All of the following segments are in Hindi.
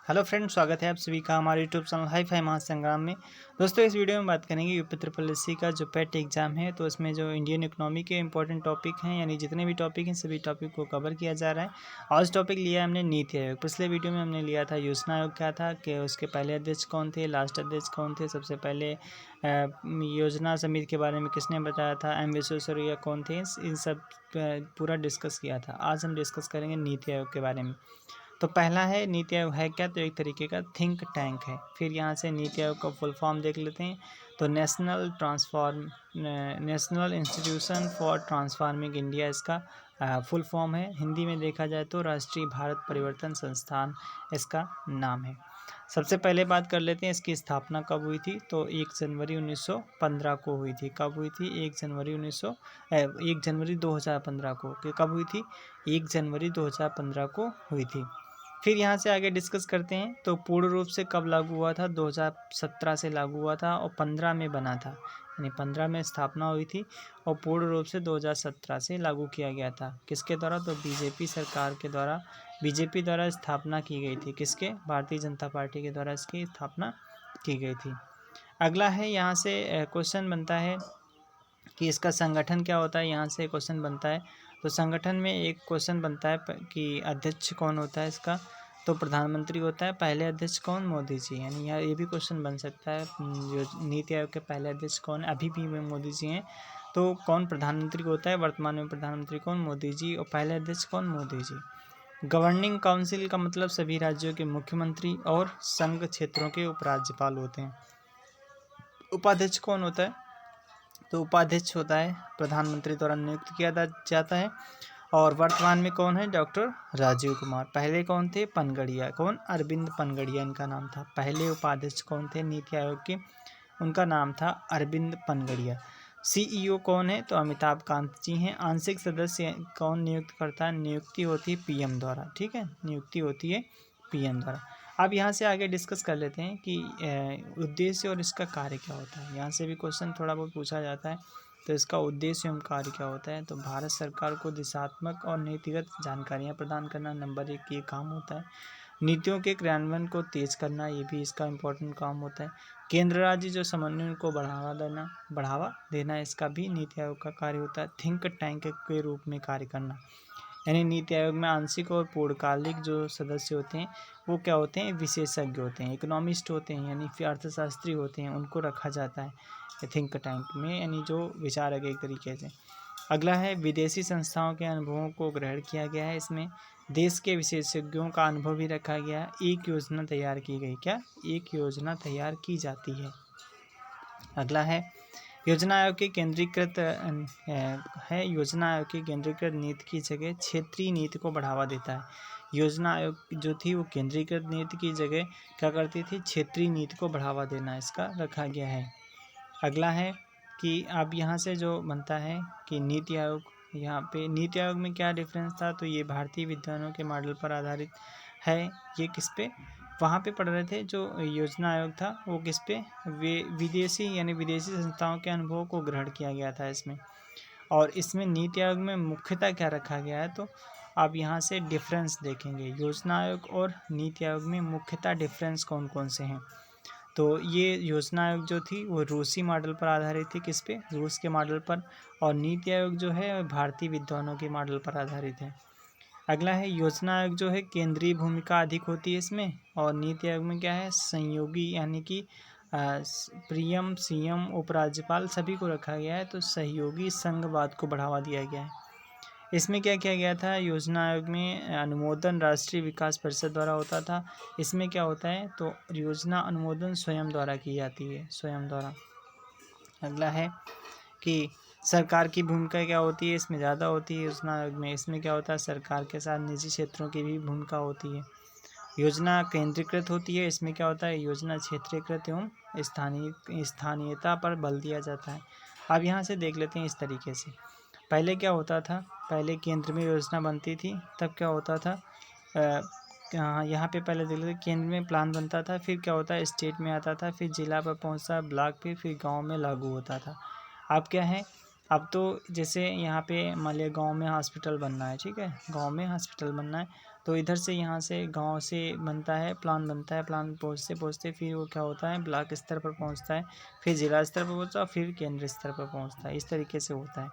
हेलो फ्रेंड्स, स्वागत है आप सभी का हमारे यूट्यूब चैनल हाई फाई महासंग्राम में। दोस्तों, इस वीडियो में बात करेंगे यूपी ट्रिपल एससी का जो पेट एग्जाम है। तो इसमें जो इंडियन इकोनॉमी के इंपॉर्टेंट टॉपिक हैं, यानी जितने भी टॉपिक हैं सभी टॉपिक को कवर किया जा रहा है। आज टॉपिक लिया है हमने नीति आयोग। पिछले वीडियो में हमने लिया था योजना आयोग क्या था, कि उसके पहले अध्यक्ष कौन थे, लास्ट अध्यक्ष कौन थे, सबसे पहले योजना समिति के बारे में किसने बताया था, एम विश्वेश्वरैया कौन थे, इन सब पूरा डिस्कस किया था। आज हम डिस्कस करेंगे नीति आयोग के बारे में। तो पहला है नीति आयोग है क्या, तो एक तरीके का थिंक टैंक है। फिर यहाँ से नीति आयोग का फुल फॉर्म देख लेते हैं। तो national institution for transforming India इसका फुल फॉर्म है। हिंदी में देखा जाए तो राष्ट्रीय भारत परिवर्तन संस्थान इसका नाम है। सबसे पहले बात कर लेते हैं इसकी स्थापना कब हुई थी। तो 1 जनवरी 1915 को हुई थी। कब हुई थी? 1 जनवरी 2015 को। कब हुई थी? 1 जनवरी 2015 को हुई थी। फिर यहाँ से आगे डिस्कस करते हैं। तो पूर्ण रूप से कब लागू हुआ था? 2017 से लागू हुआ था और 15 में बना था, यानी 15 में स्थापना हुई थी और पूर्ण रूप से 2017 से लागू किया गया था। किसके द्वारा? तो बीजेपी सरकार के द्वारा, बीजेपी द्वारा स्थापना की गई थी। किसके? भारतीय जनता पार्टी के द्वारा इसकी स्थापना की गई थी। अगला है, यहाँ से क्वेश्चन बनता है कि इसका संगठन क्या होता है। यहाँ से क्वेश्चन बनता है। तो संगठन में एक क्वेश्चन बनता है कि अध्यक्ष कौन होता है इसका। तो प्रधानमंत्री होता है। पहले अध्यक्ष कौन? मोदी जी। यानी यहाँ ये भी क्वेश्चन बन सकता है, जो नीति आयोग के पहले अध्यक्ष कौन है? अभी भी में मोदी जी हैं। तो कौन प्रधानमंत्री होता है? वर्तमान में प्रधानमंत्री कौन? मोदी जी। और पहले अध्यक्ष कौन? मोदी जी। गवर्निंग काउंसिल का मतलब सभी राज्यों के मुख्यमंत्री और संघ क्षेत्रों के उपराज्यपाल होते हैं। उपाध्यक्ष कौन होता है? तो उपाध्यक्ष होता है प्रधानमंत्री द्वारा नियुक्त किया जाता है। और वर्तमान में कौन है? डॉक्टर राजीव कुमार। पहले कौन थे? पनगड़िया। कौन? अरविंद पनगड़िया इनका नाम था। पहले उपाध्यक्ष कौन थे नीति आयोग के? उनका नाम था अरविंद पनगड़िया। सीईओ कौन है? तो अमिताभ कांत जी हैं। आंशिक सदस्य कौन नियुक्त करता है? नियुक्ति होती है पीएम द्वारा। ठीक है, नियुक्ति होती है पीएम द्वारा। अब यहाँ से आगे डिस्कस कर लेते हैं कि उद्देश्य और इसका कार्य क्या होता है। यहाँ से भी क्वेश्चन थोड़ा बहुत पूछा जाता है। तो इसका उद्देश्य एवं कार्य क्या होता है? तो भारत सरकार को दिशात्मक और नीतिगत जानकारियाँ प्रदान करना नंबर 1 ये काम होता है। नीतियों के क्रियान्वयन को तेज करना, ये भी इसका इम्पोर्टेंट काम होता है। केंद्र राज्य जो समन्वय को बढ़ावा देना इसका भी नीति आयोग का कार्य होता है। थिंक टैंक के रूप में कार्य करना, यानी नीति आयोग में आंशिक और पूर्णकालिक जो सदस्य होते हैं वो क्या होते हैं? विशेषज्ञ होते हैं, इकोनॉमिस्ट होते हैं, यानी फिर अर्थशास्त्री होते हैं, उनको रखा जाता है थिंक टैंक में, यानी जो विचारक एक तरीके से। अगला है, विदेशी संस्थाओं के अनुभवों को ग्रहण किया गया है। इसमें देश के विशेषज्ञों का अनुभव भी रखा गया है। एक योजना तैयार की गई। क्या? एक योजना तैयार की जाती है। अगला है, योजना आयोग के केंद्रीकृत है। योजना आयोग की केंद्रीकृत नीति की जगह क्षेत्रीय नीति को बढ़ावा देता है। योजना आयोग जो थी वो केंद्रीकृत नीति की जगह क्या करती थी? क्षेत्रीय नीति को बढ़ावा देना इसका रखा गया है। अगला है कि अब यहाँ से जो बनता है कि नीति आयोग, यहाँ पे नीति आयोग में क्या डिफरेंस था? तो ये भारतीय विद्वानों के मॉडल पर आधारित है। ये किस पे वहाँ पे पढ़ रहे थे? जो योजना आयोग था वो किस पे? विदेशी, यानी विदेशी संस्थाओं के अनुभवों को ग्रहण किया गया था इसमें। और इसमें नीति आयोग में मुख्यतः क्या रखा गया है? तो आप यहाँ से डिफरेंस देखेंगे, योजना आयोग और नीति आयोग में मुख्यतः डिफरेंस कौन कौन से हैं। तो ये योजना आयोग जो थी वो रूसी मॉडल पर आधारित थी। किस पे? रूस के मॉडल पर। और नीति आयोग जो है भारतीय विद्वानों के मॉडल पर आधारित है। अगला है, योजना आयोग जो है केंद्रीय भूमिका अधिक होती है इसमें। और नीति आयोग में क्या है? सहयोगी, यानी कि पीएम, सीएम, उपराज्यपाल सभी को रखा गया है। तो सहयोगी संघवाद को बढ़ावा दिया गया है। इसमें क्या किया गया था? योजना आयोग में अनुमोदन राष्ट्रीय विकास परिषद द्वारा होता था। इसमें क्या होता है? तो योजना अनुमोदन स्वयं द्वारा की जाती है, स्वयं द्वारा। अगला है कि सरकार की भूमिका क्या होती है? इसमें ज़्यादा होती है योजना आयोग में। इसमें क्या होता है? सरकार के साथ निजी क्षेत्रों की भी भूमिका होती है। योजना केंद्रीकृत होती है। इसमें क्या होता है? योजना क्षेत्रीकृत एवं स्थानीयता पर बल दिया जाता है। अब यहाँ से देख लेते हैं इस तरीके से। पहले क्या होता था? पहले केंद्र में योजना बनती थी, तब क्या होता था? यहाँ पे पहले देख लेते, केंद्र में प्लान बनता था, फिर क्या होता है? स्टेट में आता था, फिर जिला पर पहुँचता, ब्लॉक पे, फिर गांव में लागू होता था। अब क्या है? अब तो जैसे यहाँ पे मान लिया गाँव में हॉस्पिटल बनना है, ठीक है, गाँव में हॉस्पिटल बनना है, तो इधर से यहाँ से गांव से बनता है प्लान, बनता है प्लान, पहुँचते पहुँचते फिर वो क्या होता है ब्लॉक स्तर पर पहुँचता है, फिर जिला स्तर पर पहुँचता है, फिर केंद्र स्तर पर पहुँचता है। इस तरीके से होता है।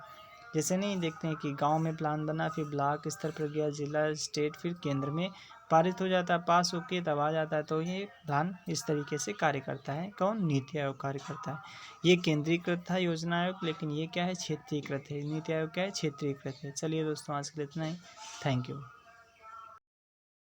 जैसे नहीं देखते हैं कि गांव में प्लान बना, फिर ब्लॉक स्तर पर गया, जिला, स्टेट, फिर केंद्र में पारित हो जाता है, पास होके तब आ जाता है। तो ये प्लान इस तरीके से कार्य करता है। कौन? नीति आयोग कार्य करता है। ये केंद्रीकृत था योजना आयोग, लेकिन ये क्या है? क्षेत्रीकृत है। नीति आयोग क्या है? क्षेत्रीकृत है। चलिए दोस्तों, आज के लिए इतना ही। Thank you.